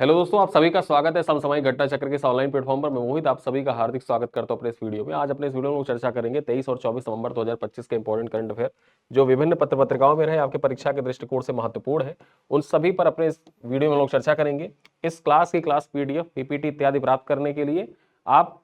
Hello दोस्तों, आप सभी का स्वागत है समसामयिक घटना चक्र के इस ऑनलाइन प्लेटफॉर्म पर। मैं मोहित आप सभी का हार्दिक स्वागत करता हूं अपने इस वीडियो में। आज अपने इस वीडियो में चर्चा करेंगे 23 और 24 नवंबर 2025 के इंपॉर्टेंट करंट अफेयर जो विभिन्न पत्र पत्रिकाओं में रहे, आपके परीक्षा के दृष्टिकोण से महत्वपूर्ण है। उन सभी पर अपने इस वीडियो में लोग चर्चा करेंगे। इस क्लास की क्लास पीडीएफ, पीपीटी इत्यादि प्राप्त करने के लिए आप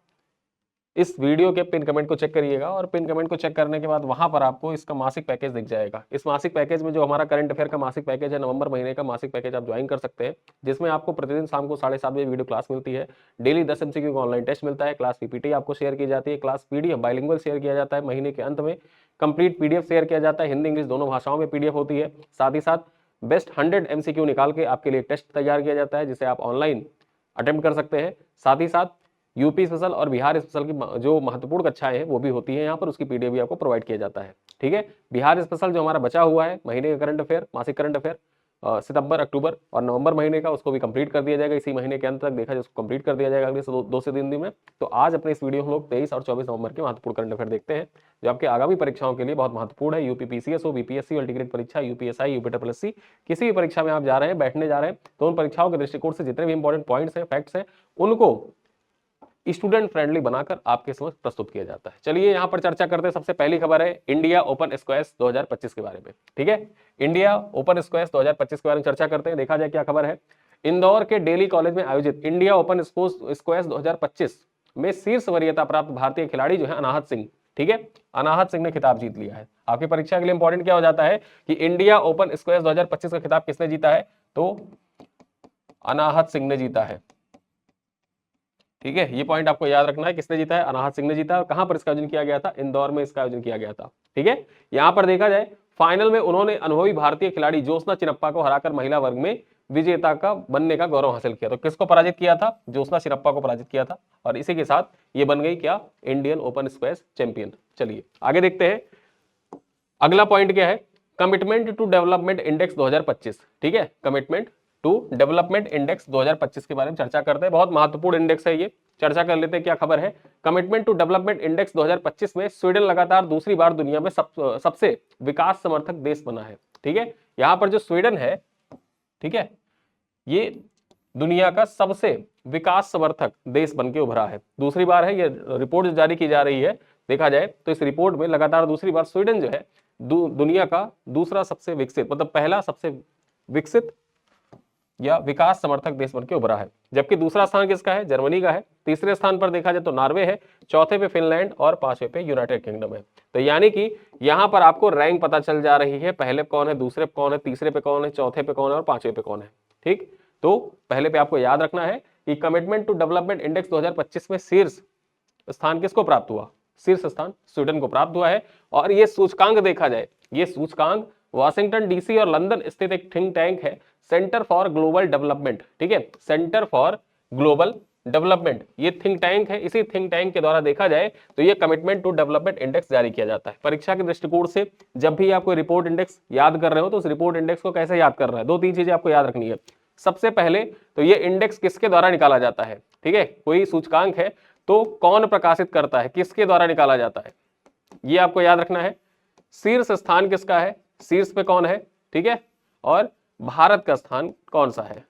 इस वीडियो के पिन कमेंट को चेक करिएगा और पिन कमेंट को चेक करने के बाद वहां पर आपको इसका मासिक पैकेज दिख जाएगा। इस मासिक पैकेज में जो हमारा करंट अफेयर का मासिक पैकेज है, नवंबर महीने का मासिक पैकेज आप ज्वाइन कर सकते हैं, जिसमें आपको प्रतिदिन शाम को 7:30 बजे वीडियो क्लास मिलती है। डेली 10 MCQ का ऑनलाइन टेस्ट मिलता है, क्लास पीपीटी आपको शेयर की जाती है, क्लास पीडीएफ बाइलिंगुअल शेयर किया जाता है, महीने के अंत में कंप्लीट पीडीएफ शेयर किया जाता है, हिंदी इंग्लिश दोनों भाषाओं में पीडीएफ होती है। साथ ही साथ बेस्ट 100 MCQ निकाल के आपके लिए टेस्ट तैयार किया जाता है, जिसे आप ऑनलाइन अटेम्प्ट कर सकते हैं। साथ ही साथ यूपी स्पेशल और बिहार स्पेशल की जो महत्वपूर्ण कक्षाएं हैं वो भी होती हैं यहाँ पर, उसकी पीडीएफ भी आपको प्रोवाइड किया जाता है। ठीक है, बिहार स्पेशल जो हमारा बचा हुआ है महीने का करंट अफेयर, मासिक करंट अफेयर सितंबर, अक्टूबर और नवंबर महीने का, उसको भी कंप्लीट कर दिया जाएगा इसी महीने के अंत तक। देखा जाए उसको कंप्लीट कर दिया जाएगा अगले 2 से 3 दिन में। तो आज अपने इस वीडियो में हम लोग 23 और 24 नवंबर के महत्वपूर्ण करंट अफेयर देखते हैं, जो आपके आगामी परीक्षाओं के लिए बहुत महत्वपूर्ण है। यूपी पीसीएस हो, बीपीएससी अल्टीग्रेड परीक्षा, यूपीएसआई, यूपीएससी, किसी भी परीक्षा में आप जा रहे हैं, बैठने जा रहे हैं, तो उन परीक्षाओं के दृष्टिकोण से जितने भी इंपॉर्टेंट पॉइंट्स हैं, फैक्ट्स हैं, उनको स्टूडेंट फ्रेंडली बनाकर आपके समक्ष प्रस्तुत किया जाता है। चलिए यहां पर चर्चा करते हैं। सबसे पहली खबर है इंडिया ओपन स्क्वैश 2025 के बारे में। ठीक है, इंडिया ओपन स्क्वैश 2025 के बारे में चर्चा करते हैं। देखा जाए क्या खबर है। इंदौर के डेली कॉलेज में आयोजित इंडिया ओपन स्क्वैश 2025 में शीर्ष वरीयता प्राप्त भारतीय खिलाड़ी जो है अनाहत सिंह, ठीक है, अनाहत सिंह ने खिताब जीत लिया है। आपकी परीक्षा के लिए इंपॉर्टेंट क्या हो जाता है कि इंडिया ओपन स्क्वैश 2025 का खिताब किसने जीता है, तो अनाहत सिंह ने जीता है। ठीक है, ये पॉइंट आपको याद रखना है, किसने जीता है, अनाहत सिंह ने जीता है। कहां पर इसका आयोजन किया गया था, इंदौर में इसका आयोजन किया गया था। ठीक है, यहां पर देखा जाए फाइनल में उन्होंने अनुभवी भारतीय खिलाड़ी ज्योत्सना चिनप्पा को हराकर महिला वर्ग में विजेता का बनने का गौरव हासिल किया। तो किसको पराजित किया था, ज्योत्सना चिनप्पा को पराजित किया था, और इसी के साथ ये बन गई क्या, इंडियन ओपन स्क्वैश चैंपियन। चलिए आगे देखते हैं, अगला पॉइंट क्या है, कमिटमेंट टू डेवलपमेंट इंडेक्स 2025। ठीक है, कमिटमेंट टू डेवलपमेंट इंडेक्स 2025 के बारे में चर्चा करते हैं। बहुत महत्वपूर्ण इंडेक्स है ये, चर्चा कर लेते हैं क्या खबर है। कमिटमेंट टू डेवलपमेंट इंडेक्स 2025 में स्वीडन लगातार दूसरी बार दुनिया में सबसे विकास समर्थक देश बना है। ठीक है, यहां पर जो स्वीडन है, ठीक है, ये दुनिया का सबसे विकास समर्थक देश बन के उभरा है। दूसरी बार है ये रिपोर्ट जारी की जा रही है। देखा जाए तो इस रिपोर्ट में लगातार दूसरी बार स्वीडन जो है दुनिया का दूसरा सबसे विकसित, मतलब पहला सबसे विकसित या विकास समर्थक देश बनकर उभरा है। जबकि दूसरा स्थान किसका है, जर्मनी का है। तीसरे स्थान पर देखा जाए तो नॉर्वे है, चौथे पे फिनलैंड और पांचवे पे यूनाइटेड किंगडम है। तो यानी कि यहां पर आपको रैंक पता चल जा रही है, पहले पे कौन है, दूसरे पे कौन है, तीसरे पे कौन है, चौथे पे कौन है और पांचवे पे कौन है। ठीक, तो पहले पे आपको याद रखना है कि कमिटमेंट टू डेवलपमेंट इंडेक्स 2025 में शीर्ष स्थान किसको प्राप्त हुआ, शीर्ष स्थान स्वीडन को प्राप्त हुआ है। और ये सूचकांक देखा जाए, ये सूचकांक वाशिंगटन डीसी और लंदन स्थित एक थिंक टैंक है, सेंटर फॉर ग्लोबल डेवलपमेंट। ठीक है, सेंटर फॉर ग्लोबल डेवलपमेंट ये थिंक टैंक है। इसी थिंक टैंक के द्वारा देखा जाए तो ये कमिटमेंट टू डेवलपमेंट इंडेक्स जारी किया जाता है। परीक्षा के दृष्टिकोण से जब भी आप कोई रिपोर्ट इंडेक्स याद कर रहे हो तो उस रिपोर्ट इंडेक्स को कैसे याद कर रहा है, 2-3 चीजें आपको याद रखनी है। सबसे पहले तो ये इंडेक्स किसके द्वारा निकाला जाता है। ठीक है, कोई सूचकांक है तो कौन प्रकाशित करता है, किसके द्वारा निकाला जाता है, ये आपको याद रखना है। शीर्ष स्थान किसका है, शीर्ष पे कौन है, ठीक है, और भारत का स्थान कौन सा है,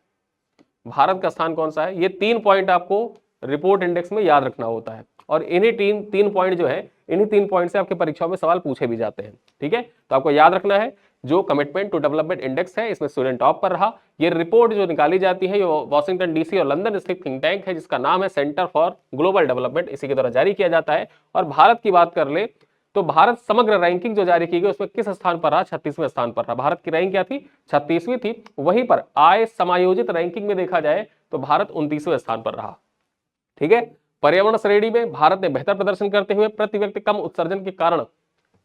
भारत का स्थान कौन सा है। ये 3 पॉइंट आपको रिपोर्ट इंडेक्स में याद रखना होता है। और इन्हीं तीन पॉइंट जो है, इन्हीं 3 पॉइंट से आपके परीक्षाओं में सवाल पूछे भी जाते हैं। ठीक है, तो आपको याद रखना है जो कमिटमेंट टू डेवलपमेंट इंडेक्स है, इसमें स्टूडेंट टॉप पर रहा। ये रिपोर्ट जो निकाली जाती है, ये वॉशिंगटन डीसी और लंदन स्थित थिंक टैंक है, जिसका नाम है सेंटर फॉर ग्लोबल डेवलपमेंट, इसी के द्वारा जारी किया जाता है। और भारत की बात कर ले तो भारत समग्र रैंकिंग जो जारी की गई उसमें किस स्थान पर रहा, 36वें स्थान पर रहा। भारत की रैंक क्या थी, 36वीं थी। वहीं पर आय समायोजित रैंकिंग में देखा जाए तो भारत 29वें स्थान पर रहा। ठीक है, पर्यावरण श्रेणी में भारत ने बेहतर प्रदर्शन करते हुए प्रति व्यक्ति कम उत्सर्जन के कारण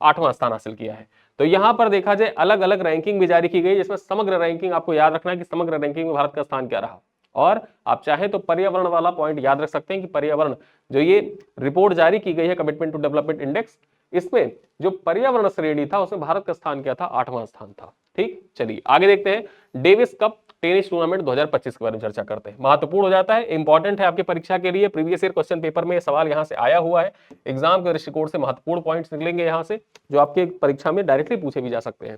8वां स्थान हासिल किया है। तो यहां पर देखा जाए अलग अलग रैंकिंग भी जारी की गई, जिसमें समग्र रैंकिंग आपको याद रखना है कि समग्र रैंकिंग में भारत का स्थान क्या रहा। और आप चाहें तो पर्यावरण वाला पॉइंट याद रख सकते हैं कि पर्यावरण जो ये रिपोर्ट जारी की गई है कमिटमेंट टू डेवलपमेंट इंडेक्स, इसमें जो पर्यावरण श्रेणी था उसमें भारत का स्थान क्या था, 8वां स्थान था। ठीक, चलिए आगे देखते हैं। डेविस कप टेनिस टूर्नामेंट 2025 के बारे में चर्चा करते हैं। महत्वपूर्ण हो जाता है, इंपॉर्टेंट है आपकी परीक्षा के लिए। प्रीवियस ईयर क्वेश्चन पेपर में सवाल यहां से आया हुआ है, एग्जाम के दृष्टिकोण से महत्वपूर्ण पॉइंट्स निकलेंगे यहां से, जो आपके परीक्षा में डायरेक्टली पूछे भी जा सकते हैं।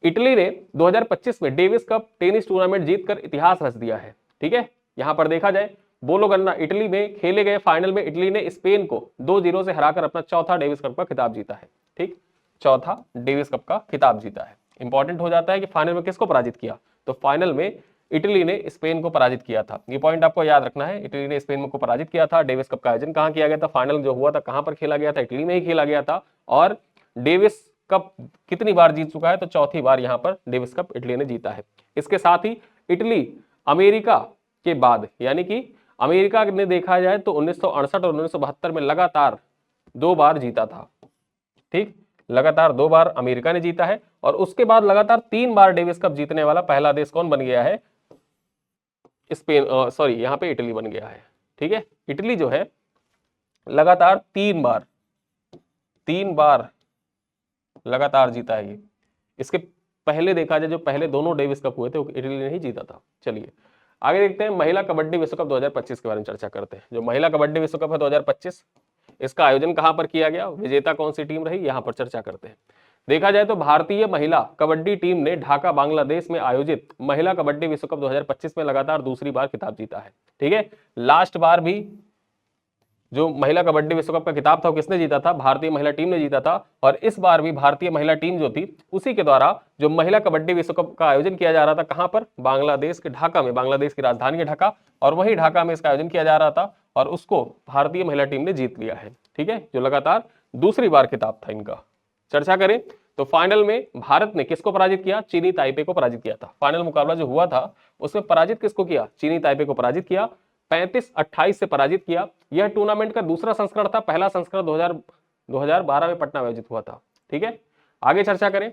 इटली ने 2025 में डेविस कप टेनिस टूर्नामेंट जीतकर इतिहास रच दिया है। ठीक है, यहां पर देखा जाए बोलो गन्ना इटली में खेले गए फाइनल में इटली ने स्पेन को 2-0 से हराकर अपना चौथा डेविस कप का खिताब जीता है। ठीक, चौथा डेविस कप का खिताब जीता है। इंपॉर्टेंट हो जाता है कि फाइनल में किसको पराजित किया, तो फाइनल में इटली ने स्पेन को पराजित किया था। ये पॉइंट आपको याद रखना है, इटली ने स्पेन को पराजित किया था। डेविस कप का आयोजन कहां किया गया था, फाइनल जो हुआ था कहां पर खेला गया था, इटली में ही खेला गया था। और डेविस कप कितनी बार जीत चुका है, तो चौथी बार यहां पर डेविस कप इटली ने जीता है। इसके साथ ही इटली अमेरिका के बाद, यानी कि अमेरिका ने देखा जाए तो 1968 और 1972 में लगातार 2 बार जीता था। ठीक, लगातार 2 बार अमेरिका ने जीता है और उसके बाद लगातार 3 बार डेविस कप जीतने वाला पहला देश कौन बन गया है, स्पेन, सॉरी यहां पे इटली बन गया है। ठीक है, इटली जो है लगातार 3 बार लगातार जीता है ये। इसके पहले देखा जाए जो पहले दोनों डेविस कप हुए थे वो इटली ने ही जीता था। चलिए आगे देखते हैं, महिला कबड्डी विश्व कप 2025 के बारे में चर्चा करते हैं। जो महिला कबड्डी विश्व कप है 2025, इसका आयोजन कहां पर किया गया, विजेता कौन सी टीम रही, यहां पर चर्चा करते हैं। देखा जाए तो भारतीय महिला कबड्डी टीम ने ढाका बांग्लादेश में आयोजित महिला कबड्डी विश्व कप 2025 में लगातार दूसरी बार खिताब जीता है। ठीक है, लास्ट बार भी जो महिला कबड्डी विश्व कप का खिताब था वो किसने जीता था, भारतीय महिला टीम ने जीता था। और इस बार भी भारतीय महिला टीम जो थी उसी के द्वारा जो महिला कबड्डी विश्व कप का आयोजन किया जा रहा था, कहां पर, बांग्लादेश के ढाका में, बांग्लादेश की राजधानी है ढाका, और वही ढाका में इसका आयोजन किया जा रहा था और उसको भारतीय महिला टीम ने जीत लिया है। ठीक है, जो लगातार दूसरी बार खिताब था इनका। चर्चा करें तो फाइनल में भारत ने किसको पराजित किया, चीनी ताइपे को पराजित किया था। फाइनल मुकाबला जो हुआ था उसमें पराजित किसको किया, चीनी ताइपे को पराजित किया, 35-28 से पराजित किया। यह टूर्नामेंट का दूसरा संस्करण था, पहला संस्करण 2012 में पटना में आयोजित हुआ था। ठीक है, आगे चर्चा करें,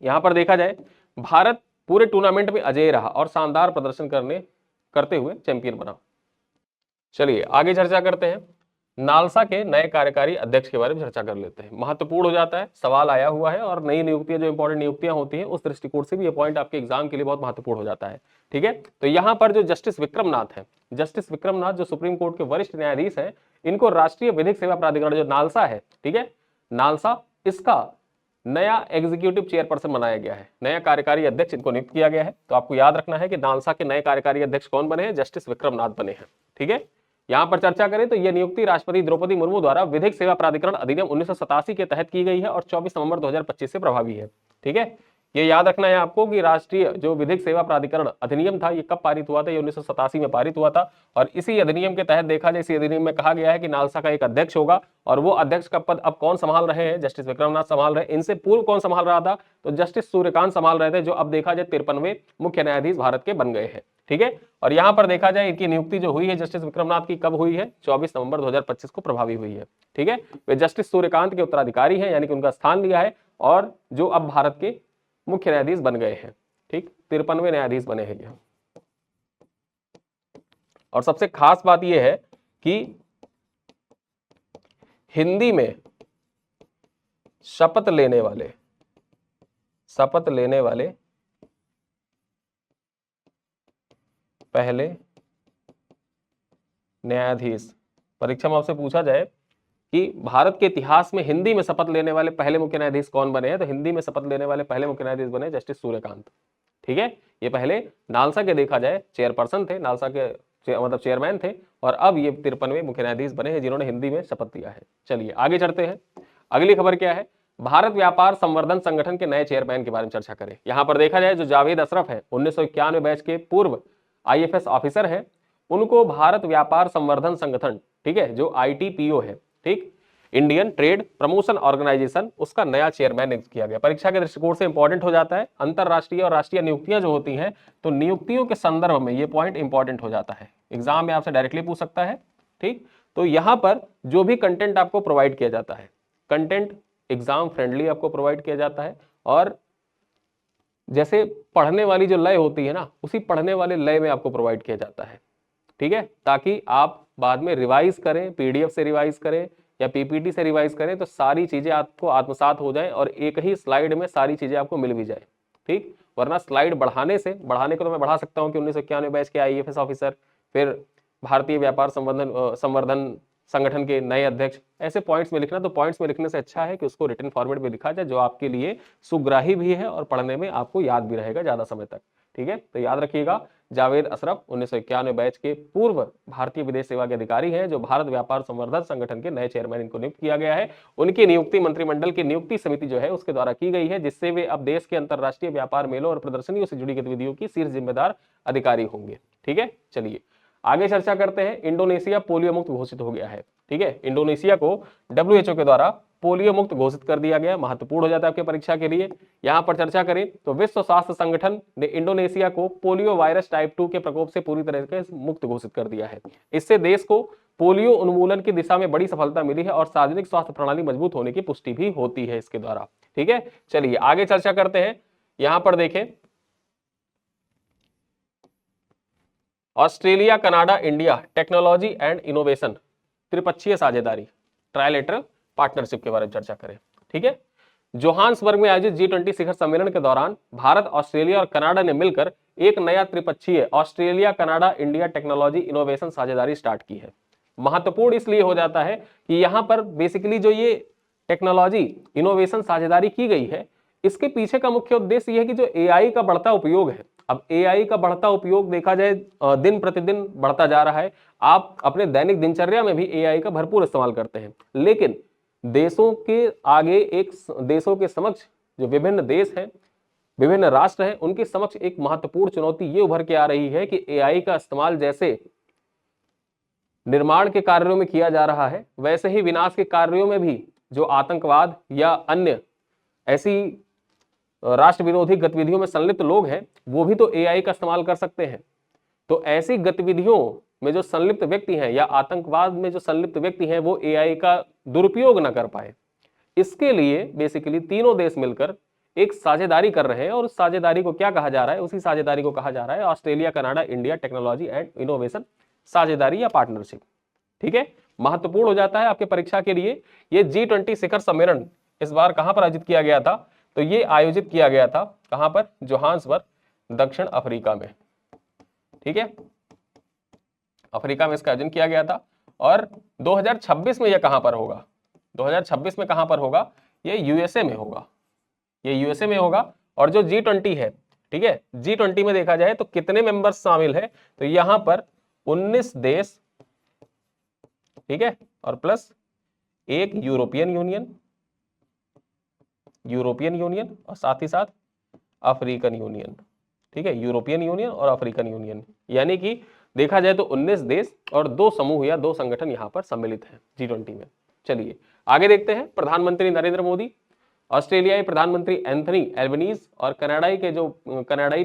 यहां पर देखा जाए भारत पूरे टूर्नामेंट में अजेय रहा और शानदार प्रदर्शन करते हुए चैंपियन बना। चलिए आगे चर्चा करते हैं, नालसा के नए कार्यकारी अध्यक्ष के बारे में चर्चा कर लेते हैं। महत्वपूर्ण हो जाता है, सवाल आया हुआ है और नई नियुक्तियां जो इंपॉर्टेंट नियुक्तियां होती हैं उस दृष्टिकोण से भी ये पॉइंट आपके एग्जाम के लिए बहुत महत्वपूर्ण हो जाता है। ठीक है, तो यहां पर जो जस्टिस विक्रमनाथ है, जस्टिस विक्रमनाथ जो सुप्रीम कोर्ट के वरिष्ठ न्यायाधीश हैं, इनको राष्ट्रीय विधिक सेवा प्राधिकरण जो नालसा है, ठीक है, नालसा, इसका नया एग्जीक्यूटिव चेयरपर्सन बनाया गया है, नया कार्यकारी अध्यक्ष इनको नियुक्त किया गया है। तो आपको याद रखना है कि नालसा के नए कार्यकारी अध्यक्ष कौन बने हैं, जस्टिस विक्रमनाथ बने हैं। ठीक है, यहां पर चर्चा करें तो यह नियुक्ति राष्ट्रपति द्रौपदी मुर्मू द्वारा विधिक सेवा प्राधिकरण अधिनियम 1987 के तहत की गई है और 24 नवंबर 2025 से प्रभावी है। ठीक है, ये याद रखना है आपको कि राष्ट्रीय जो विधिक सेवा प्राधिकरण अधिनियम था ये कब पारित हुआ था, ये 1987 में पारित हुआ था। और इसी अधिनियम के तहत देखा जाए, इसी अधिनियम में कहा गया है कि नालसा का एक अध्यक्ष होगा और वो अध्यक्ष का पद अब कौन संभाल रहे हैं, जस्टिस विक्रमनाथ संभाल रहे हैं। इनसे पूर्व कौन संभाल रहा था, तो जस्टिस सूर्यकांत संभाल रहे थे, जो अब देखा जाए 53वें मुख्य न्यायाधीश भारत के बन गए हैं। ठीक है, और यहां पर देखा जाए इनकी नियुक्ति जो हुई है जस्टिस विक्रमनाथ की, कब हुई है, 24 नवंबर 2025 को प्रभावी हुई है। ठीक है, वे जस्टिस सूर्यकांत के उत्तराधिकारी हैं, यानी कि उनका स्थान लिया है और जो अब भारत के मुख्य न्यायाधीश बन गए हैं। ठीक, 53वें न्यायाधीश बने हैं ये। और सबसे खास बात यह है कि हिंदी में शपथ लेने वाले पहले न्यायाधीश, परीक्षा में आपसे पूछा जाए कि भारत के इतिहास में हिंदी में शपथ लेने वाले पहले मुख्य न्यायाधीश कौन बने हैं, तो हिंदी में शपथ लेने वाले पहले मुख्य न्यायाधीश बने जस्टिस सूर्यकांत। ठीक है, ये पहले नालसा के देखा जाए चेयरपर्सन थे, नालसा के मतलब चेयरमैन थे, और अब ये 53वें मुख्य न्यायाधीश बने हैं जिन्होंने हिंदी में शपथ लिया है। चलिए आगे चढ़ते हैं, अगली खबर क्या है, भारत व्यापार संवर्धन संगठन के नए चेयरमैन के बारे में चर्चा करें। यहां पर देखा जाए जो जावेद अशरफ है, 1991 बैच के पूर्व IFS ऑफिसर हैं, उनको भारत व्यापार संवर्धन संगठन, ठीक है, जो ITPO है, ठीक, इंडियन ट्रेड प्रमोशन ऑर्गेनाइजेशन, उसका नया चेयरमैन नियुक्त किया गया। परीक्षा के दृष्टिकोण से इंपॉर्टेंट हो जाता है, अंतरराष्ट्रीय और राष्ट्रीय नियुक्तियां जो होती हैं तो नियुक्तियों के संदर्भ में ये पॉइंट इंपॉर्टेंट हो जाता है, एग्जाम में आपसे डायरेक्टली पूछ सकता है। ठीक, तो यहां पर जो भी कंटेंट आपको प्रोवाइड किया जाता है, कंटेंट एग्जाम फ्रेंडली आपको प्रोवाइड किया जाता है, और जैसे पढ़ने वाली जो लय होती है ना, उसी पढ़ने वाले लय में आपको प्रोवाइड किया जाता है। ठीक है, ताकि आप बाद में रिवाइज करें, PDF से रिवाइज करें या PPT से रिवाइज करें तो सारी चीजें आपको आत्मसात हो जाए और एक ही स्लाइड में सारी चीजें आपको मिल भी जाए। ठीक, वरना स्लाइड बढ़ाने को तो मैं बढ़ा सकता हूं कि 1991 बैच के IFS ऑफिसर, फिर भारतीय व्यापार संवर्धन संगठन के नए अध्यक्ष, ऐसे पॉइंट्स में लिखना, तो पॉइंट्स में लिखने से अच्छा है कि उसको रिटन फॉर्मेट में लिखा जाए, जो आपके लिए सुग्राही भी है और पढ़ने में आपको याद भी रहेगा ज्यादा समय तक। ठीक है, तो याद रखिएगा, जावेद अशरफ 1991 बैच के पूर्व भारतीय विदेश सेवा के अधिकारी हैं, जो भारत व्यापार संवर्धन संगठन के नए चेयरमैन इनको नियुक्त किया गया है। उनकी नियुक्ति मंत्रिमंडल की नियुक्ति समिति जो है उसके द्वारा की गई है, जिससे वे अब देश के अंतरराष्ट्रीय व्यापार मेलों और प्रदर्शनियों से जुड़ी गतिविधियों की शीर्ष जिम्मेदार अधिकारी होंगे। ठीक है, चलिए आगे चर्चा करते हैं। इंडोनेशिया पोलियो मुक्त घोषित हो गया है। ठीक है, इंडोनेशिया को WHO के द्वारा पोलियो मुक्त घोषित कर दिया गया, महत्वपूर्ण हो जाता है आपके परीक्षा के लिए। यहां पर चर्चा करें तो विश्व स्वास्थ्य संगठन ने इंडोनेशिया को पोलियो वायरस टाइप 2 के प्रकोप से पूरी तरह से मुक्त घोषित कर दिया है। इससे देश को पोलियो उन्मूलन की दिशा में बड़ी सफलता मिली है और सार्वजनिक स्वास्थ्य प्रणाली मजबूत होने की पुष्टि भी होती है इसके द्वारा। ठीक है, चलिए आगे चर्चा करते हैं। यहां पर देखें, Australia Canada India technology and innovation त्रिपक्षीय साझेदारी ट्रायलेटरल पार्टनरशिप के बारे में चर्चा करें। ठीक है, जोहान्सबर्ग में आयोजित G20 शिखर सम्मेलन के दौरान भारत, ऑस्ट्रेलिया और कनाडा ने मिलकर एक नया त्रिपक्षीय Australia Canada India technology innovation साझेदारी स्टार्ट की है। महत्वपूर्ण इसलिए हो जाता है कि यहां पर बेसिकली जो ये टेक्नोलॉजी इनोवेशन साझेदारी की गई है, इसके पीछे का मुख्य उद्देश्य यह है कि जो AI का बढ़ता उपयोग है, अब AI का बढ़ता उपयोग देखा जाए दिन प्रतिदिन बढ़ता जा रहा है। आप अपने दैनिक दिनचर्या में भी AI का भरपूर इस्तेमाल करते हैं, लेकिन देशों के आगे देशों के समक्ष जो विभिन्न देश हैं, विभिन्न राष्ट्र हैं, उनके समक्ष एक महत्वपूर्ण चुनौती ये उभर के आ रही है कि AI का इस्तेमाल जैसे निर्माण के कार्यों में किया जा रहा है, वैसे ही विनाश के कार्यों में भी जो आतंकवाद या अन्य ऐसी राष्ट्र विरोधी गतिविधियों में संलिप्त लोग हैं, वो भी तो AI का इस्तेमाल कर सकते हैं। तो ऐसी गतिविधियों में जो संलिप्त व्यक्ति हैं या आतंकवाद में जो संलिप्त व्यक्ति हैं, वो AI का दुरुपयोग न कर पाए, इसके लिए बेसिकली तीनों देश मिलकर एक साझेदारी कर रहे हैं। और उस साझेदारी को क्या कहा जा रहा है? उसी साझेदारी को कहा जा रहा है Australia Canada India technology and innovation साझेदारी या पार्टनरशिप। ठीक है, महत्वपूर्ण हो जाता है आपके परीक्षा के लिए। ये G20 शिखर सम्मेलन इस बार कहां पर आयोजित किया गया था? तो ये आयोजित किया गया था कहां पर? जोहान्सबर्ग, दक्षिण अफ्रीका में। ठीक है, अफ्रीका में इसका आयोजन किया गया था। और 2026 में यह कहां पर होगा? 2026 में कहां पर होगा? ये USA में होगा। ये USA में होगा। और जो G20 है, ठीक है, G20 में देखा जाए तो कितने मेंबर्स शामिल है? तो यहां पर 19 देश, ठीक है, और प्लस एक यूरोपियन यूनियन और साथ ही साथ अफ्रीकन यूनियन। ठीक है, यूरोपियन यूनियन और अफ्रीकन यूनियन, यानी कि देखा जाए तो 19 देश और 2 समूह या 2 संगठन यहां पर सम्मिलित हैं G20 में। चलिए आगे देखते हैं। प्रधानमंत्री नरेंद्र मोदी, ऑस्ट्रेलियाई प्रधानमंत्री एंथनी एल्बनीज और कनाडाई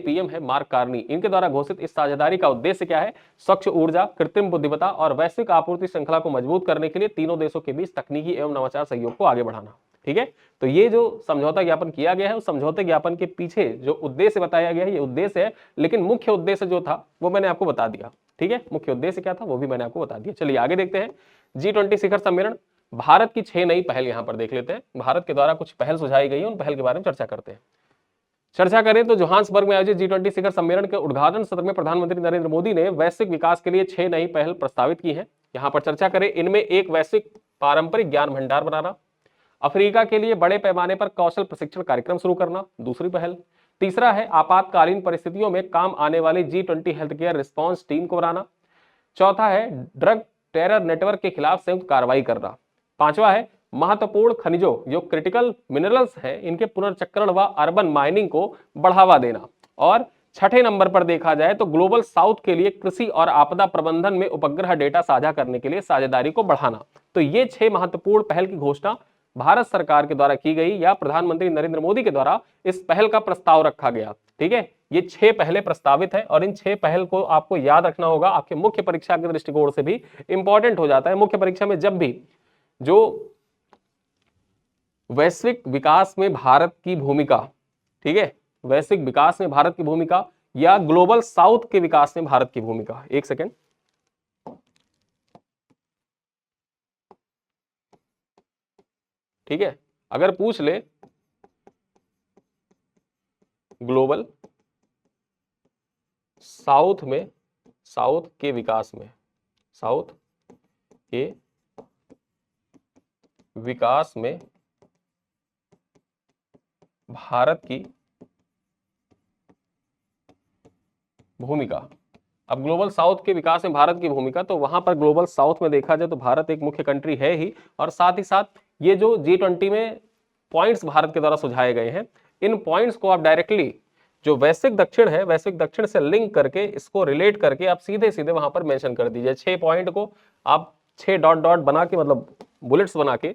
PM है मार्क कार्नी, इनके द्वारा घोषित इस साझेदारी का उद्देश्य क्या है? स्वच्छ ऊर्जा, कृत्रिम बुद्धिमत्ता और वैश्विक आपूर्ति श्रृंखला को मजबूत करने के लिए तीनों देशों के बीच तकनीकी एवं नवाचार सहयोग को आगे बढ़ाना। ठीक है, तो ये जो समझौता ज्ञापन किया गया है, उस समझौते ज्ञापन के पीछे जो उद्देश्य बताया गया है, ये उद्देश्य है, लेकिन मुख्य उद्देश्य जो था वो मैंने आपको बता दिया। ठीक है, मुख्य उद्देश्य क्या था वो भी मैंने आपको बता दिया। चलिए आगे देखते हैं। G20 शिखर सम्मेलन, भारत की 6 नई पहल यहां पर देख लेते हैं। भारत के द्वारा कुछ पहल सुझाई गई है, उन पहल के बारे में चर्चा करते हैं। चर्चा करें तो जोहान्सबर्ग में आयोजित G20 शिखर सम्मेलन के उद्घाटन सत्र में प्रधानमंत्री नरेंद्र मोदी ने वैश्विक विकास के लिए 6 नई पहल प्रस्तावित की है। यहां पर चर्चा करें, इनमें एक वैश्विक पारंपरिक ज्ञान भंडार बनाना, अफ्रीका के लिए बड़े पैमाने पर कौशल प्रशिक्षण कार्यक्रम शुरू करना, दूसरी पहल। तीसरा है आपातकालीन परिस्थितियों में काम आने वाली G20 health care response team को बनाना। चौथा है ड्रग टेरर नेटवर्क के खिलाफ संयुक्त कार्रवाई करना। पांचवा है महत्वपूर्ण खनिजों जो क्रिटिकल मिनरल्स हैं, इनके पुनर्चक्रण व अर्बन माइनिंग को बढ़ावा देना। और छठे नंबर पर देखा जाए तो ग्लोबल साउथ के लिए कृषि और आपदा प्रबंधन में उपग्रह डेटा साझा करने के लिए साझेदारी को बढ़ाना। तो ये 6 महत्वपूर्ण पहल की घोषणा भारत सरकार के द्वारा की गई या प्रधानमंत्री नरेंद्र मोदी के द्वारा इस पहल का प्रस्ताव रखा गया। ठीक है, ये 6 पहले प्रस्तावित है और इन 6 पहल को आपको याद रखना होगा। आपके मुख्य परीक्षा के दृष्टिकोण से भी इंपॉर्टेंट हो जाता है। मुख्य परीक्षा में जब भी जो वैश्विक विकास में भारत की भूमिका, ठीक है, वैश्विक विकास में भारत की भूमिका या ग्लोबल साउथ के विकास में भारत की भूमिका, एक सेकेंड, ठीक है, अगर पूछ ले ग्लोबल साउथ में, साउथ के विकास में, साउथ के विकास में भारत की भूमिका। अब ग्लोबल साउथ के विकास में भारत की भूमिका, तो वहां पर ग्लोबल साउथ में देखा जाए तो भारत एक मुख्य कंट्री है ही, और साथ ही साथ ये जो G20 में पॉइंट्स भारत के द्वारा सुझाए गए हैं, इन पॉइंट्स को आप डायरेक्टली जो वैश्विक दक्षिण है, वैश्विक दक्षिण से लिंक करके इसको रिलेट करके आप सीधे सीधे वहां पर मेंशन कर दीजिए। 6 पॉइंट को आप 6 डॉट डॉट बना के, मतलब बुलेट्स बना के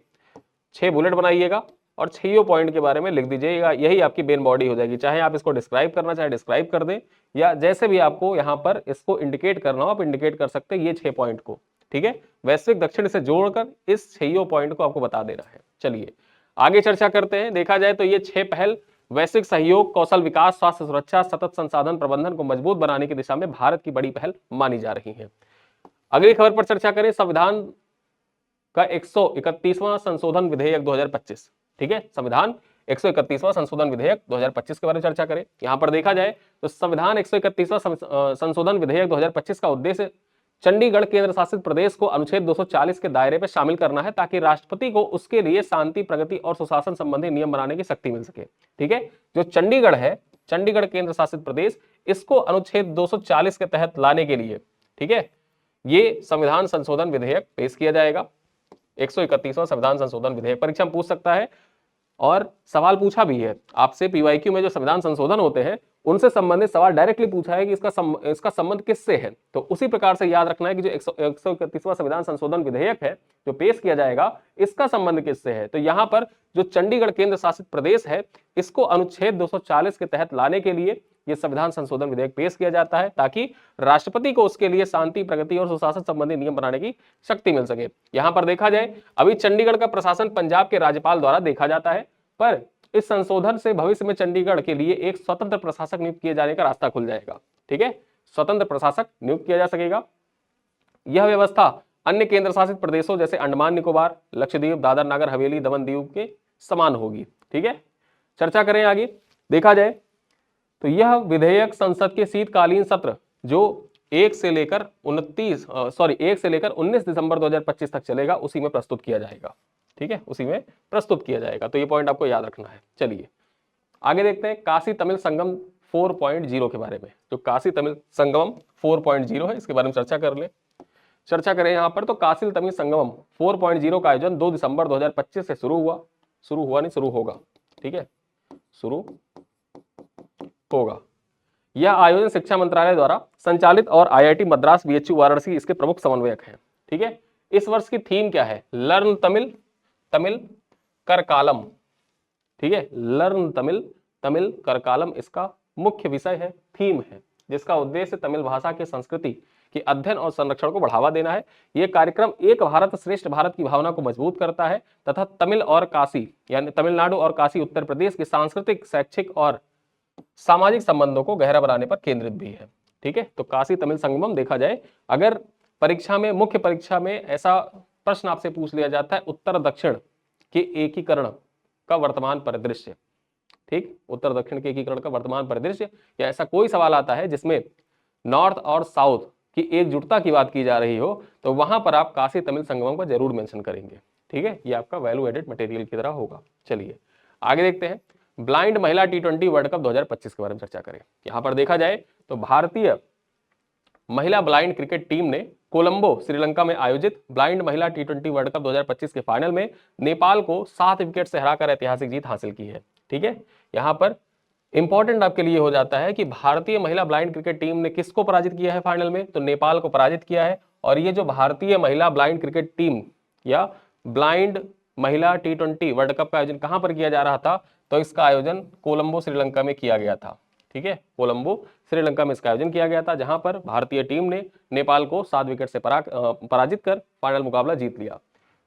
6 बुलेट बनाइएगा और 6 पॉइंट के बारे में लिख दीजिएगा। यही आपकी मेन बॉडी हो जाएगी। चाहे आप इसको डिस्क्राइब करना चाहे डिस्क्राइब कर दें, या जैसे भी आपको यहाँ पर इसको इंडिकेट करना हो आप इंडिकेट कर सकते हैं ये 6 पॉइंट को। ठीक है, वैश्विक दक्षिण से जोड़कर इस 6 पॉइंट को आपको बता देना है। चलिए आगे चर्चा करते हैं। देखा जाए तो ये 6 पहल वैश्विक सहयोग, कौशल विकास, स्वास्थ्य सुरक्षा, सतत संसाधन प्रबंधन को मजबूत बनाने की दिशा में भारत की बड़ी पहल मानी जा रही है। अगली खबर पर चर्चा करें, संविधान का 131वां संशोधन विधेयक 2025। ठीक है, संविधान 131वां संशोधन विधेयक 2025 के बारे में चर्चा करें। यहां पर देखा जाए तो संविधान 131वां संशोधन विधेयक 2025 का उद्देश्य चंडीगढ़ केंद्र शासित प्रदेश को अनुच्छेद 240 के दायरे में शामिल करना है, ताकि राष्ट्रपति को उसके लिए शांति, प्रगति और सुशासन संबंधी नियम बनाने की शक्ति मिल सके। ठीक है, जो चंडीगढ़ है, चंडीगढ़ केंद्र शासित प्रदेश, इसको अनुच्छेद 240 के तहत लाने के लिए, ठीक है, ये संविधान संशोधन विधेयक पेश किया जाएगा। 131वां संविधान संशोधन विधेयक परीक्षा में पूछ सकता है, और सवाल पूछा भी है आपसे। पीवाईक्यू में जो संविधान संशोधन होते हैं उनसे संबंधित सवाल डायरेक्टली पूछा है कि इसका संबंध किससे है। तो उसी प्रकार से याद रखना है कि जो 131वां संविधान संशोधन विधेयक है जो पेश किया जाएगा, इसका संबंध किससे है। तो यहाँ पर जो चंडीगढ़ केंद्र शासित प्रदेश है, इसको अनुच्छेद 240 के तहत लाने के लिए यह संविधान संशोधन विधेयक पेश किया जाता है, ताकि राष्ट्रपति को उसके लिए शांति, प्रगति और सुशासन संबंधी नियम बनाने की शक्ति मिल सके। यहां पर देखा जाए, अभी चंडीगढ़ का प्रशासन पंजाब के राज्यपाल द्वारा देखा जाता है, पर इस संशोधन से भविष्य में चंडीगढ़ के लिए एक स्वतंत्र प्रशासक नियुक्त किए जाने का रास्ता खुल जाएगा। ठीक है, स्वतंत्र प्रशासक नियुक्त किया जा सकेगा। यह व्यवस्था अन्य केंद्र शासित प्रदेशों जैसे अंडमान निकोबार, लक्षद्वीप, दादर नगर हवेली, दमन दीव के समान होगी। ठीक है, चर्चा करें आगे। देखा जाए तो यह विधेयक संसद के शीतकालीन सत्र जो 1 से लेकर 19 दिसंबर 2025 तक चलेगा, उसी में प्रस्तुत किया जाएगा। ठीक है, उसी में प्रस्तुत किया जाएगा। तो ये पॉइंट आपको याद रखना है। चलिए आगे देखते हैं काशी तमिल संगम 4.0 के बारे में। जो काशी तमिल संगमम 4.0 है, इसके बारे में चर्चा करें यहाँ पर। तो काशी तमिल संगमम 4.0 का आयोजन 2 दिसंबर 2025 से शुरू होगा। ठीक है, शुरू होगा। यह आयोजन शिक्षा मंत्रालय द्वारा संचालित और IIT मद्रास, BHU वाराणसी इसके प्रमुख समन्वयक हैं। ठीक है, इस वर्ष की थीम क्या है? लर्न तमिल करकालम। ठीक है, लर्न तमिल करकालम इसका मुख्य विषय है, थीम है, जिसका उद्देश्य तमिल भाषा की संस्कृति के अध्ययन और संरक्षण को बढ़ावा देना है। यह कार्यक्रम एक भारत श्रेष्ठ भारत की भावना को मजबूत करता है तथा तमिल और काशी यानी तमिलनाडु और काशी उत्तर प्रदेश की सांस्कृतिक, शैक्षिक और सामाजिक संबंधों को गहरा बनाने पर केंद्रित भी है। ठीक है, तो काशी तमिल संगमम देखा जाए, अगर परीक्षा में, मुख्य परीक्षा में ऐसा प्रश्न आपसे पूछ लिया जाता है, उत्तर दक्षिण के एकीकरण का वर्तमान परिदृश्य। ठीक, उत्तर दक्षिण के एकीकरण का वर्तमान परिदृश्य, या ऐसा कोई सवाल आता है जिसमें नॉर्थ और साउथ की एकजुटता की बात की जा रही हो, तो वहां पर आप काशी तमिल संगमम को जरूर मेंशन करेंगे। ठीक है, ये आपका वैल्यू एडेड मटेरियल की तरह होगा। चलिए आगे देखते हैं, ब्लाइंड महिला T20 वर्ल्ड कप 2025 के बारे में चर्चा करें। यहां पर देखा जाए तो भारतीय महिला ब्लाइंड क्रिकेट टीम ने कोलंबो, श्रीलंका में आयोजित ब्लाइंड महिला T20 वर्ल्ड कप 2025 के फाइनल में नेपाल को 7 विकेट से हराकर ऐतिहासिक जीत हासिल की है। ठीक है, यहां पर इंपॉर्टेंट आपके लिए हो जाता है कि भारतीय महिला ब्लाइंड क्रिकेट टीम ने किसको पराजित किया है फाइनल में? तो नेपाल को पराजित किया है। और ये जो भारतीय महिला ब्लाइंड क्रिकेट टीम या ब्लाइंड महिला T20 वर्ल्ड कप का आयोजन कहां पर किया जा रहा था? तो इसका आयोजन कोलंबो, श्रीलंका में किया गया था। ठीक है, कोलंबो, श्रीलंका में इसका आयोजन किया गया था, जहां पर भारतीय टीम ने नेपाल को 7 विकेट से पराजित कर फाइनल मुकाबला जीत लिया।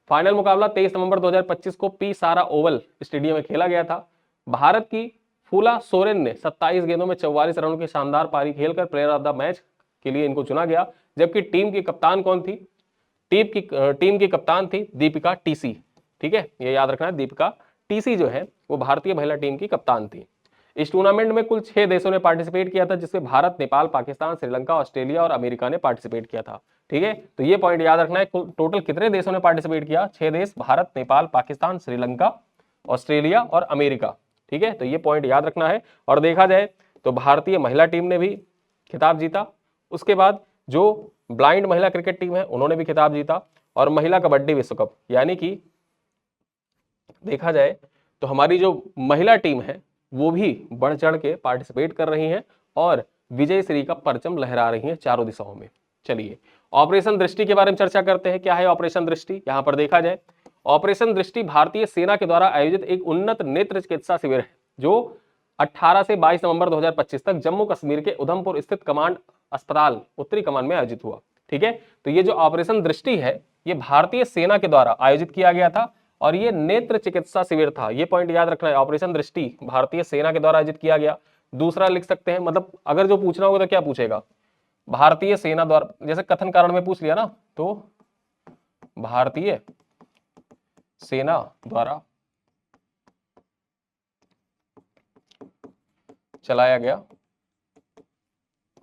फाइनल मुकाबला 23 नवंबर 2025 को पी सारा ओवल स्टेडियम में खेला गया था। भारत की फूला सोरेन ने 27 गेंदों में 44 रनों की शानदार पारी खेलकर प्लेयर ऑफ द मैच के लिए इनको चुना गया। जबकि टीम की कप्तान कौन थी? टीम की कप्तान थी दीपिका TC। ठीक है, ये याद रखना है, दीपिका TC जो है वो भारतीय महिला टीम की कप्तान थी। इस टूर्नामेंट में कुल 6 देशों ने पार्टिसिपेट किया था, जिसमें भारत, नेपाल, पाकिस्तान, श्रीलंका, ऑस्ट्रेलिया और अमेरिका ने पार्टिसिपेट किया था। ठीक है, तो ये पॉइंट याद रखना है, टोटल कितने देशों ने पार्टिसिपेट किया? 6 देश, भारत, नेपाल, पाकिस्तान, श्रीलंका, ऑस्ट्रेलिया और अमेरिका। ठीक है, तो ये पॉइंट याद रखना है। और देखा जाए तो भारतीय महिला टीम ने भी खिताब जीता। उसके बाद जो ब्लाइंड महिला क्रिकेट टीम है उन्होंने भी खिताब जीता। और महिला कबड्डी विश्व कप, यानी कि देखा जाए तो हमारी जो महिला टीम है वो भी बढ़ चढ़ के पार्टिसिपेट कर रही हैं और विजय श्री का परचम लहरा रही हैं चारों दिशाओं में। चलिए ऑपरेशन दृष्टि के बारे में चर्चा करते हैं। क्या है ऑपरेशन दृष्टि? यहां पर देखा जाए ऑपरेशन दृष्टि भारतीय सेना के द्वारा आयोजित एक उन्नत नेत्र चिकित्सा शिविर है जो 18 से 22 नवंबर 2025 तक जम्मू कश्मीर के उधमपुर स्थित कमांड अस्पताल उत्तरी कमान में आयोजित हुआ। ठीक है, तो ये जो ऑपरेशन दृष्टि है ये भारतीय सेना के द्वारा आयोजित किया गया था और ये नेत्र चिकित्सा शिविर था। ये पॉइंट याद रखना है, ऑपरेशन दृष्टि भारतीय सेना के द्वारा आयोजित किया गया। दूसरा लिख सकते हैं, मतलब अगर जो पूछना होगा तो क्या पूछेगा, भारतीय सेना द्वारा, जैसे कथन कारण में पूछ लिया ना, तो भारतीय सेना द्वारा चलाया गया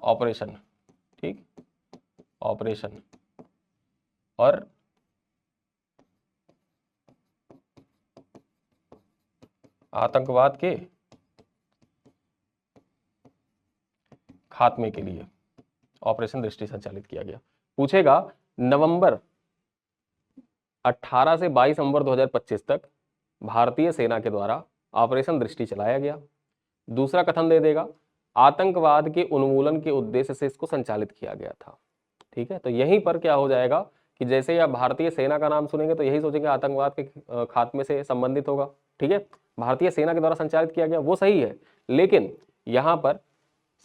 ऑपरेशन, ठीक, ऑपरेशन, और आतंकवाद के खात्मे के लिए ऑपरेशन दृष्टि संचालित किया गया। पूछेगा नवंबर 18 से 22 नवंबर 2025 तक भारतीय सेना के द्वारा ऑपरेशन दृष्टि चलाया गया। दूसरा कथन दे देगा आतंकवाद के उन्मूलन के उद्देश्य से इसको संचालित किया गया था। ठीक है, तो यहीं पर क्या हो जाएगा कि जैसे ही आप भारतीय सेना का नाम सुनेंगे तो यही सोचेंगे आतंकवाद के खात्मे से संबंधित होगा। ठीक है, भारतीय सेना के द्वारा संचालित किया गया वो सही है, लेकिन यहां पर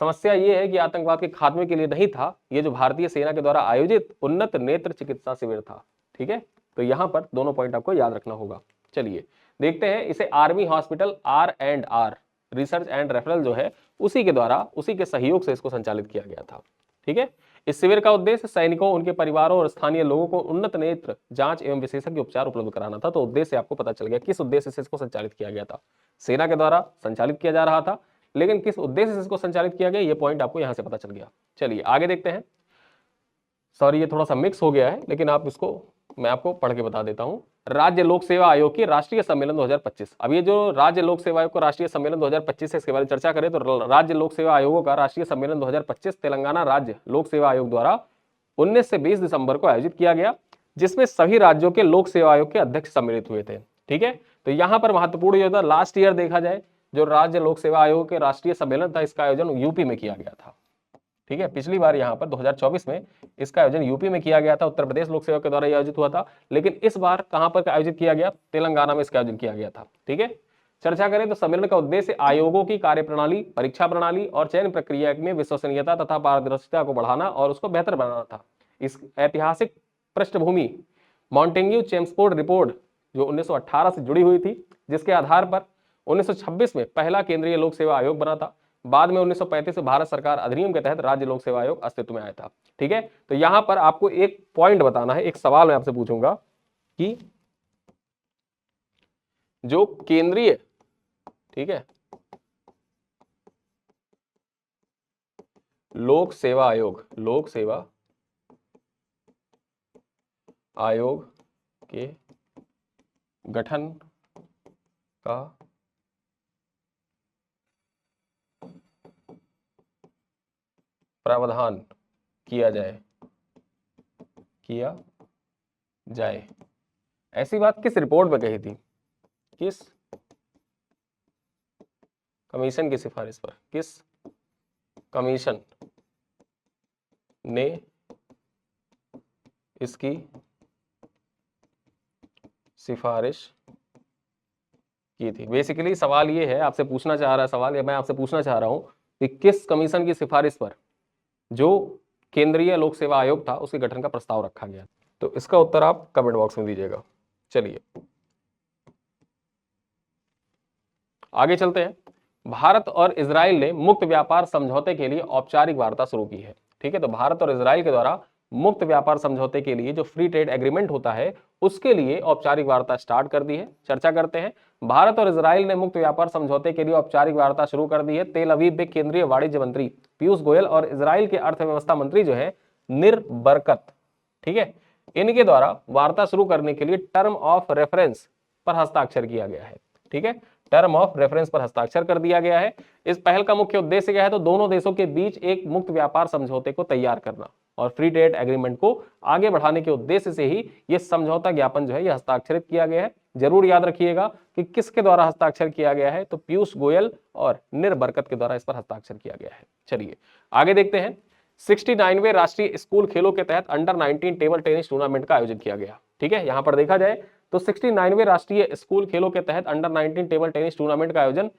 समस्या ये है कि आतंकवाद के खात्मे के लिए नहीं था, ये जो भारतीय सेना के द्वारा आयोजित उन्नत नेत्र चिकित्सा शिविर था। ठीक है, तो यहां पर दोनों पॉइंट आपको याद रखना होगा। चलिए देखते हैं, इसे army hospital R&R research and referral जो है उसी के द्वारा, उसी के सहयोग से इसको संचालित किया गया था। ठीक है, इस शिविर का उद्देश्य सैनिकों, उनके परिवारों और स्थानीय लोगों को उन्नत नेत्र जांच एवं विशेषज्ञ उपचार उपलब्ध कराना था। तो उद्देश्य आपको पता चल गया, किस उद्देश्य से इसको संचालित किया गया था। सेना के द्वारा संचालित किया जा रहा था, लेकिन किस उद्देश्य से इसको संचालित किया गया ये पॉइंट आपको यहां से पता चल गया। चलिए आगे देखते हैं। सॉरी ये थोड़ा सा मिक्स हो गया है, लेकिन आप इसको मैं आपको पढ़ के बता देता हूं। राज्य लोक सेवा आयोग की राष्ट्रीय सम्मेलन 2025। अब ये जो राज्य लोक सेवा आयोग का राष्ट्रीय सम्मेलन 2025 है, इसके बारे में चर्चा करें तो राज्य लोक सेवा आयोगों का राष्ट्रीय सम्मेलन 2025 तेलंगाना राज्य लोक सेवा आयोग द्वारा 19 से 20 दिसंबर को आयोजित किया गया, जिसमें सभी राज्यों के लोक सेवा आयोग के अध्यक्ष सम्मिलित हुए थे। ठीक है, तो यहां पर महत्वपूर्ण जो था, लास्ट ईयर देखा जाए जो राज्य लोक सेवा आयोग के राष्ट्रीय सम्मेलन था, इसका आयोजन यूपी में किया गया था। ठीक है, पिछली बार यहाँ पर 2024 में इसका आयोजन यूपी में किया गया था, उत्तर प्रदेश लोक सेवा के द्वारा आयोजित हुआ था, लेकिन इस बार कहां पर आयोजित किया गया, तेलंगाना में इसका आयोजन किया गया था। ठीक है, चर्चा करें तो सम्मेलन का उद्देश्य आयोगों की कार्यप्रणाली, परीक्षा प्रणाली और चयन प्रक्रिया में विश्वसनीयता तथा पारदर्शिता को बढ़ाना और उसको बेहतर बनाना था। इस ऐतिहासिक पृष्ठभूमि मॉन्टेग्यू चेम्सफोर्ड रिपोर्ट जो 1918 से जुड़ी हुई थी, जिसके आधार पर 1926 में पहला केंद्रीय लोक सेवा आयोग बना था। बाद में 1935 में भारत सरकार अधिनियम के तहत राज्य लोक सेवा आयोग अस्तित्व में आया था। ठीक है, तो यहां पर आपको एक पॉइंट बताना है, एक सवाल मैं आपसे पूछूंगा कि जो केंद्रीय, ठीक है, लोक सेवा आयोग, लोक सेवा आयोग के गठन का प्रावधान किया जाए, ऐसी बात किस रिपोर्ट में कही थी, किस कमीशन की सिफारिश पर, किस कमीशन ने इसकी सिफारिश की थी। बेसिकली सवाल ये है, आपसे पूछना चाह रहा है सवाल, या मैं आपसे पूछना चाह रहा हूं कि किस कमीशन की सिफारिश पर जो केंद्रीय लोक सेवा आयोग था उसके गठन का प्रस्ताव रखा गया। तो इसका उत्तर आप कमेंट बॉक्स में दीजिएगा। चलिए आगे चलते हैं। भारत और इजराइल ने मुक्त व्यापार समझौते के लिए औपचारिक वार्ता शुरू की है। ठीक है, तो भारत और इजराइल के द्वारा मुक्त व्यापार समझौते के लिए जो फ्री ट्रेड एग्रीमेंट होता है उसके लिए औपचारिक वार्ता स्टार्ट कर दी है। चर्चा करते हैं। भारत और इजराइल ने मुक्त व्यापार समझौते के लिए औपचारिक वार्ता शुरू कर दी है। तेल अवीव में केंद्रीय वाणिज्य मंत्री पीयूष गोयल और इजराइल के अर्थव्यवस्था मंत्री जो है निर बरकत, ठीक है, इनके द्वारा वार्ता शुरू करने के लिए टर्म ऑफ रेफरेंस पर हस्ताक्षर किया गया है। ठीक है, टर्म ऑफ रेफरेंस पर हस्ताक्षर कर दिया गया है। इस पहल का मुख्य उद्देश्य क्या है, तो दोनों देशों के बीच एक मुक्त व्यापार समझौते को तैयार करना और फ्री ट्रेड एग्रीमेंट को आगे बढ़ाने के उद्देश्य से ही यह समझौता ज्ञापन जो है यह हस्ताक्षरित किया गया है। जरूर याद रखिएगा कि किसके द्वारा हस्ताक्षर किया गया है, तो पीयूष गोयल और निर बरकत के द्वारा इस पर हस्ताक्षर किया गया है। चलिए आगे देखते हैं। 69वें राष्ट्रीय स्कूल खेलों के तहत अंडर 19 टेबल टेनिस टूर्नामेंट का आयोजन किया गया। ठीक है, यहां पर देखा जाए तो 69वें राष्ट्रीय स्कूल खेलों के तहत अंडर 19 टेबल टेनिस टूर्नामेंट का आयोजन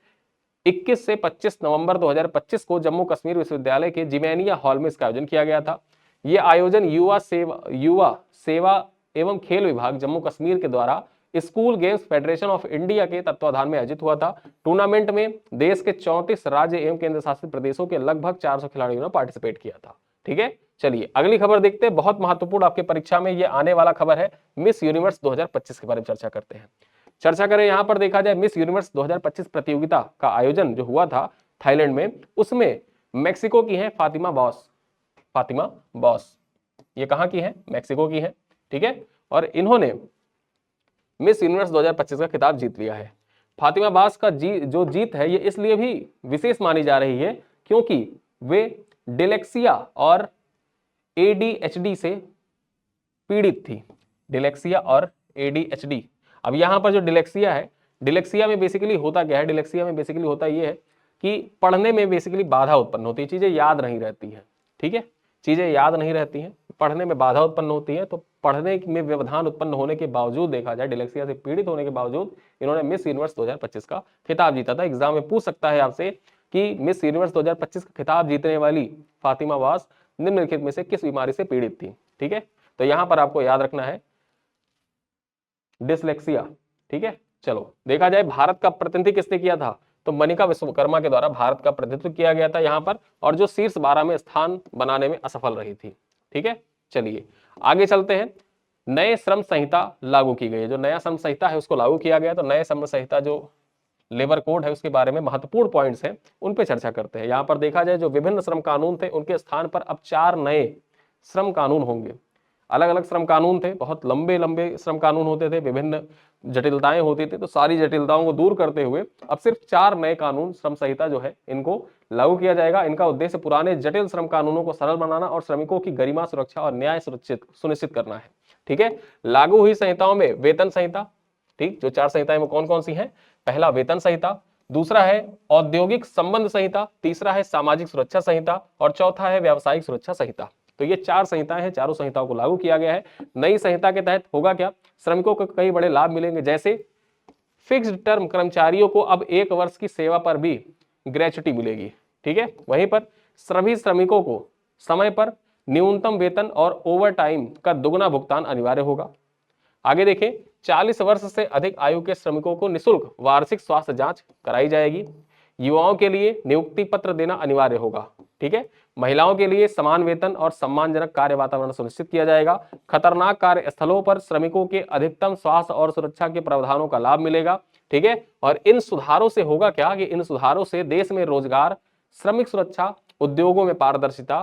21 से 25 नवंबर 2025 को जम्मू कश्मीर विश्वविद्यालय के जिमेनिया हॉल में इसका आयोजन किया गया था। यह आयोजन युवा सेवा एवं खेल विभाग जम्मू कश्मीर के द्वारा school games federation of India के तत्वाधान में आयोजित हुआ था। टूर्नामेंट में देश के 34 राज्य एवं केंद्र शासित प्रदेशों के लगभग 400 खिलाड़ियों ने पार्टिसिपेट किया था। ठीक है, चलिए अगली खबर देखते हैं। बहुत महत्वपूर्ण आपके परीक्षा में यह आने वाला खबर है, मिस यूनिवर्स 2025 के बारे में चर्चा करते हैं। चर्चा करें, यहां पर देखा जाए मिस यूनिवर्स 2025 प्रतियोगिता का आयोजन जो हुआ था थाईलैंड में, उसमें मेक्सिको की है फातिमा बॉस। ये कहां की है, मेक्सिको की है। ठीक है, और इन्होंने मिस यूनिवर्स 2025 का खिताब जीत लिया है। फातिमा बास का जो जीत है ये इसलिए भी विशेष मानी जा रही है क्योंकि वे डिलेक्सिया और ADHD से पीड़ित थी। डिलेक्सिया और ADHD। अब यहां पर जो डिलेक्सिया है, डिलेक्सिया में बेसिकली होता क्या है, डिलेक्सिया में बेसिकली होता ये है कि पढ़ने में बेसिकली बाधा उत्पन्न होती है, चीजें याद नहीं रहती हैं। ठीक है, चीजें याद नहीं रहती हैं, पढ़ने में बाधा उत्पन्न होती है। तो पढ़ने में व्यवधान उत्पन्न होने के बावजूद देखा जाए, डिलेक्सिया से पीड़ित होने के बावजूद इन्होंने मिस यूनिवर्स 2025 का खिताब जीता था। एग्जाम में पूछ सकता है आपसे कि मिस यूनिवर्स 2025 का खिताब जीतने वाली फातिमा बास निम्नलिखित में से किस बीमारी से पीड़ित थी। ठीक है, तो यहां पर आपको याद रखना है डिसलेक्सिया। ठीक है, चलो देखा जाए भारत का प्रतिनिधित्व किसने किया था, तो मनिका विश्वकर्मा के द्वारा भारत का प्रतिनिधित्व किया गया था यहां पर, और जो शीर्ष 12 में स्थान बनाने में असफल रही थी। ठीक है, चलिए आगे चलते हैं। नए श्रम संहिता लागू की गई है, जो नया श्रम संहिता है उसको लागू किया गया। तो नए श्रम संहिता जो लेबर कोड है उसके बारे में महत्वपूर्ण पॉइंट्स हैं, उन पे चर्चा करते हैं। यहां पर देखा जाए जो विभिन्न श्रम कानून थे उनके स्थान पर अब 4 नए श्रम कानून होंगे। अलग अलग श्रम कानून थे, बहुत लंबे लंबे श्रम कानून होते थे, विभिन्न जटिलताएं होती थी, तो सारी जटिलताओं को दूर करते हुए अब सिर्फ 4 नए कानून श्रम संहिता जो है इनको लागू किया जाएगा। इनका उद्देश्य पुराने जटिल श्रम कानूनों को सरल बनाना और श्रमिकों की गरिमा, सुरक्षा और न्याय सुनिश्चित करना है। ठीक है, लागू हुई संहिताओं में वेतन संहिता, ठीक, जो 4 संहिताएं वो कौन कौन सी हैं, पहला वेतन संहिता, दूसरा है औद्योगिक संबंध संहिता, तीसरा है सामाजिक सुरक्षा संहिता और चौथा है व्यावसायिक सुरक्षा संहिता। तो ये 4 संहिताएं हैं, चारों संहिताओं को लागू किया गया है। नई संहिता के तहत होगा क्या, श्रमिकों को कई बड़े लाभ मिलेंगे, जैसे फिक्स्ड टर्म कर्मचारियों को अब 1 वर्ष की सेवा पर भी ग्रेच्युटी मिलेगी। ठीक है, वहीं पर सभी श्रमिकों को समय पर न्यूनतम वेतन और ओवर टाइम का दुगना भुगतान अनिवार्य होगा। आगे देखें, 40 वर्ष से अधिक आयु के श्रमिकों को निःशुल्क वार्षिक स्वास्थ्य जांच कराई जाएगी। युवाओं के लिए नियुक्ति पत्र देना अनिवार्य होगा। ठीक है, महिलाओं के लिए समान वेतन और सम्मानजनक कार्य वातावरण सुनिश्चित किया जाएगा। खतरनाक कार्यस्थलों पर श्रमिकों के अधिकतम स्वास्थ्य और सुरक्षा के प्रावधानों का लाभ मिलेगा। ठीक है, और इन सुधारों से होगा क्या कि इन सुधारों से देश में रोजगार, श्रमिक सुरक्षा, उद्योगों में पारदर्शिता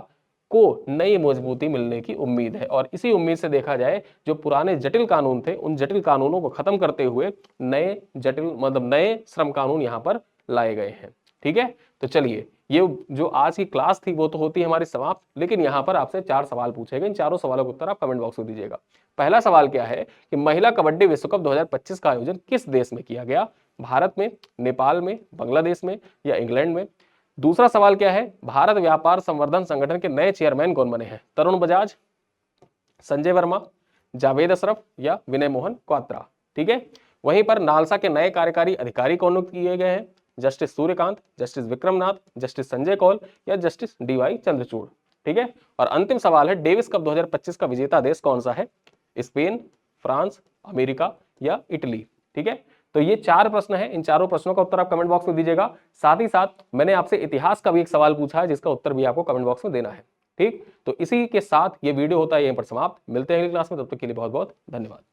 को नई मजबूती मिलने की उम्मीद है। और इसी उम्मीद से देखा जाए जो पुराने जटिल कानून थे उन जटिल कानूनों को खत्म करते हुए नए श्रम कानून यहाँ पर लाए गए हैं। ठीक है, तो चलिए ये जो आज की क्लास थी वो तो होती है हमारी समाप्त, लेकिन यहाँ पर आपसे 4 सवाल पूछे गए। इन चारों सवालों के उत्तर आप कमेंट बॉक्स में दीजिएगा। पहला सवाल क्या है कि महिला कबड्डी विश्व कप 2025 का आयोजन किस देश में किया गया, भारत में, नेपाल में, बांग्लादेश में या इंग्लैंड में। दूसरा सवाल क्या है, भारत व्यापार संवर्धन संगठन के नए चेयरमैन कौन बने हैं, तरुण बजाज, संजय वर्मा, जावेद अशरफ या विनय मोहन क्वात्रा। ठीक है, वहीं पर नालसा के नए कार्यकारी अधिकारी कौन नियुक्त किए गए हैं, justice Surya Kant, justice Vikram Nath, justice Sanjay Kaul या जस्टिस DY चंद्रचूड़। ठीक है, और अंतिम सवाल है, डेविस कप 2025 का विजेता देश कौन सा है, स्पेन, फ्रांस, अमेरिका या इटली। ठीक है, तो ये 4 प्रश्न हैं, इन चारों प्रश्नों का उत्तर आप कमेंट बॉक्स में दीजिएगा। साथ ही साथ मैंने आपसे इतिहास का भी एक सवाल पूछा है जिसका उत्तर भी आपको कमेंट बॉक्स में देना है। ठीक, तो इसी के साथ ये वीडियो होता है यहीं पर समाप्त। मिलते हैं अगली क्लास में, तब तक के लिए बहुत बहुत धन्यवाद।